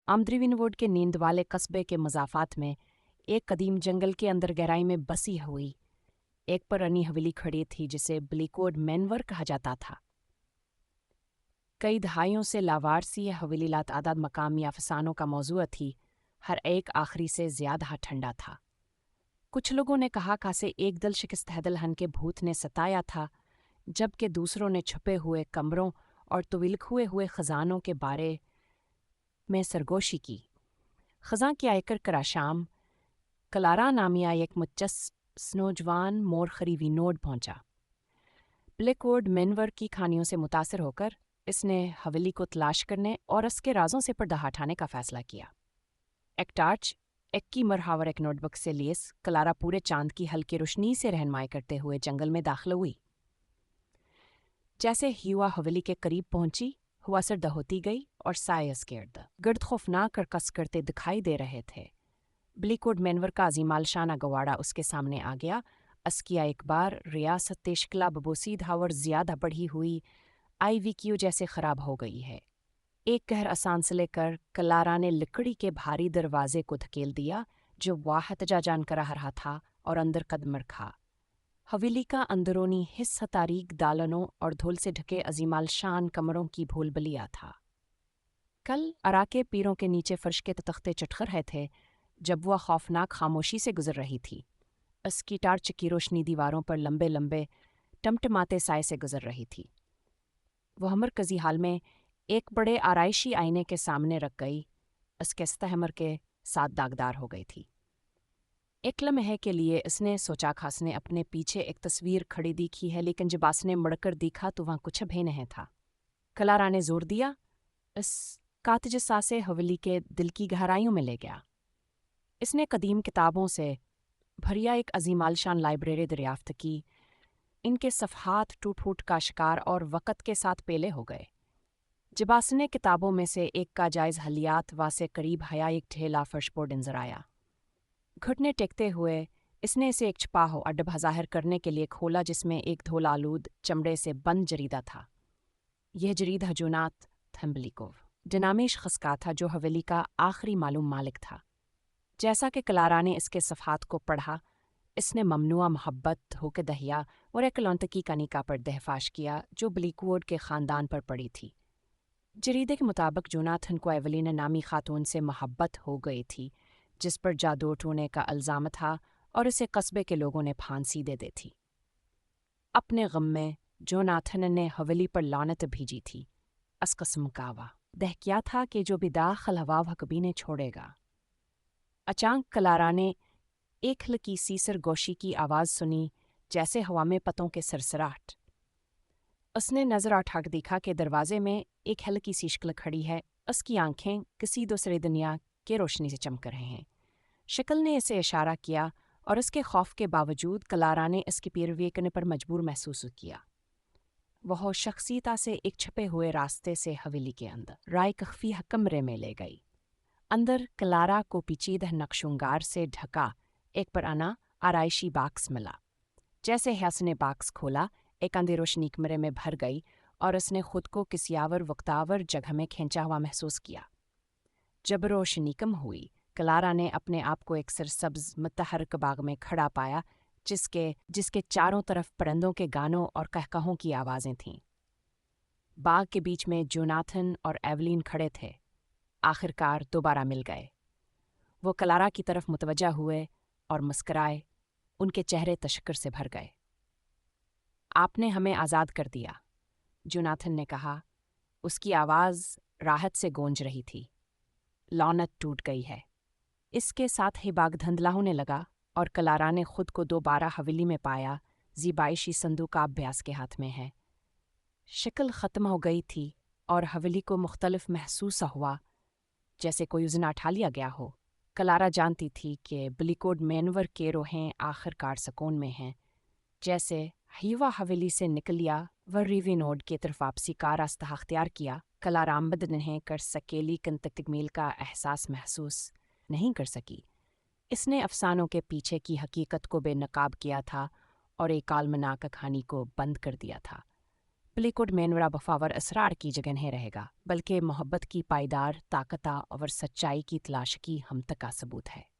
आमद्रीविनवुड के नींद वाले कस्बे के मज़ाफ़ात में एक कदीम जंगल के अंदर गहराई में बसी हुई एक पुरानी हवेली खड़ी थी जिसे ब्लिकवुड मैनवर कहा जाता था। कई दहाइयों से लावारसी यह हवेली लातादाद मकामी अफसानों का मौजूद थी। हर एक आखिरी से ज़्यादा ठंडा था। कुछ लोगों ने कहा कासे एक दल शिकस्त हैदलहन के भूत ने सताया था, जबकि दूसरों ने छुपे हुए कमरों और तुविलखुए हुए खजानों के बारे में सरगोशी की। खजां की आयकर कराशाम कलारा नामिया एक मुच्चस नौजवान मोर खरीवी नोड पहुंचा। ब्लिकवुड मैनवर की कहानियों से मुतासर होकर इसने हवेली को तलाश करने और उसके राजों से पर्दा हटाने का फैसला किया। एक टार्च, एक की मरहावर एक नोटबुक से लेस कलारा पूरे चांद की हल्की रोशनी से रहनुमाई करते हुए जंगल में दाखिल हुई। जैसे ही वह हवेली के करीब पहुंची, हुआ सर्द होती गई और साए उसके इर्द गिर्द खौफनाक और कस करते दिखाई दे रहे थे। ब्लिकवुड मैनवर का अजीमालशाना गवाड़ा उसके सामने आ गया। अस्किया एक बार रियासत शिकला बबोसीद और ज़्यादा बढ़ी हुई IVQ जैसे ख़राब हो गई है। एक कहर आसान से लेकर कलारा ने लकड़ी के भारी दरवाजे को धकेल दिया जो वाहतजा जान कर रहा था और अंदर कदम रखा। हवेली का अंदरूनी हिस्सा तारीक दालनों और धूल से ढके अजीमालशान कमरों की भूलभुलैया था। कल अराके पीरों के नीचे फर्श के तख्ते चटख रहे थे जब वह खौफनाक खामोशी से गुजर रही थी। उसकी टार्च की रोशनी दीवारों पर लंबे लंबे टमटमाते साए से गुजर रही थी। वह मरकजी हाल में एक बड़े आराइशी आईने के सामने रख गई। उसके स्तहमर के साथ दागदार हो गई थी। एक लम्हे के लिए उसने सोचा खासने अपने पीछे एक तस्वीर खड़ी दिखी है, लेकिन जब आसने मुड़कर देखा तो वहाँ कुछ भी नहीं था। कलारा ने जोर दिया। इस कातजसा से हवेली के दिल की गहराइयों में ले गया। इसने कदीम किताबों से भरिया एक अजीमालशान लाइब्रेरी दरियाफ्त की। इनके सफ़हात टूट फूट का शिकार और वक़्त के साथ पेले हो गए। जबासने किताबों में से एक का जायज़ हलियात वासे करीब हया एक ढेला फर्शपोर्ड नजर आया। घुटने टेकते हुए इसने इसे एक छुपा हो अडब ज़ाहिर करने के लिए खोला, जिसमें एक धोला आलूद चमड़े से बंद जरीदा था। यह जरीदा जुनात थम्बलिकोव डिनामिश खसका था, जो हवेली का आखिरी मालूम मालिक था। जैसा कि कलारा ने इसके सफ़हात को पढ़ा, इसने ममनुआ मोहब्बत होके दहिया और एक लौंतकी कनिका पर दहफाश किया जो ब्लिकवुड के ख़ानदान पर पड़ी थी। जरीदे के मुताबिक जोनाथन को एवलीना नामी खातून से मोहब्बत हो गई थी, जिस पर जादू टूने का इल्ज़ाम था और इसे कस्बे के लोगों ने फांसी दे दी थी। अपने गम में जोनाथन ने हवेली पर लानत भेजी थी। अस्कस्म कावा दह क्या था कि जो बिदाखल हवा कभी ने छोड़ेगा। अचानक कलारा ने एक हल्की सी सरगोशी की आवाज़ सुनी, जैसे हवा में पतों के सरसराहट। उसने नज़र उठा देखा कि दरवाजे में एक हल्की सी शक्ल खड़ी है। उसकी आंखें किसी दूसरे दुनिया के रोशनी से चमक रहे हैं। शक्ल ने इसे इशारा किया और उसके खौफ के बावजूद कलारा ने इसकी पैरवी करने पर मजबूर महसूस किया। वह शख्सियता से एक छपे हुए रास्ते से हवेली के अंदर राय कख्फी कमरे में ले गई। अंदर कलारा को पेचीदा नक्शुंगार से ढका एक पुराना आराइशी बाक्स मिला। जैसे ही उसने बाक्स खोला, एक अंधी रोशनी कमरे में भर गई और उसने खुद को किसी आवर वक्तावर जगह में खींचा हुआ महसूस किया। जब रोशनी कम हुई, कलारा ने अपने आप को एक सरसब्ज मुतहरक बाग में खड़ा पाया, जिसके चारों तरफ परिंदों के गानों और कहकहों की आवाज़ें थीं। बाग के बीच में जोनाथन और एवलीन खड़े थे। आखिरकार दोबारा मिल गए। वो कलारा की तरफ मुतवज्जा हुए और मुस्कराए। उनके चेहरे तशक्कुर से भर गए। आपने हमें आज़ाद कर दिया, जोनाथन ने कहा। उसकी आवाज़ राहत से गूंज रही थी। लानत टूट गई है। इसके साथ ही बाग धुंधला होने लगा और कलारा ने खुद को दोबारा हवेली में पाया। ज़िबाइशी संदूक अभ्यास के हाथ में है। शक्ल ख़त्म हो गई थी और हवेली को मुख्तलिफ महसूस हुआ, जैसे कोई उजना उठा लिया गया हो। कलारा जानती थी कि ब्लिकवुड मैनवर के रोहें आखिरकार सुकून में हैं। जैसे हीवा हवेली से निकलिया व रिविनोड की तरफ वापसी का रास्ता अख्तियार किया, कलारा आमद नहीं कर सकेली तकमील का एहसास महसूस नहीं कर सकी। इसने अफसानों के पीछे की हकीकत को बेनकाब किया था और एक आलमनाक कहानी को बंद कर दिया था। بلیکوڈ مینورا بفاور اسرار کی جگہ نہیں رہے گا، بلکہ محبت کی پائیدار طاقت اور سچائی کی تلاش کی ہم تک کا ثبوت ہے۔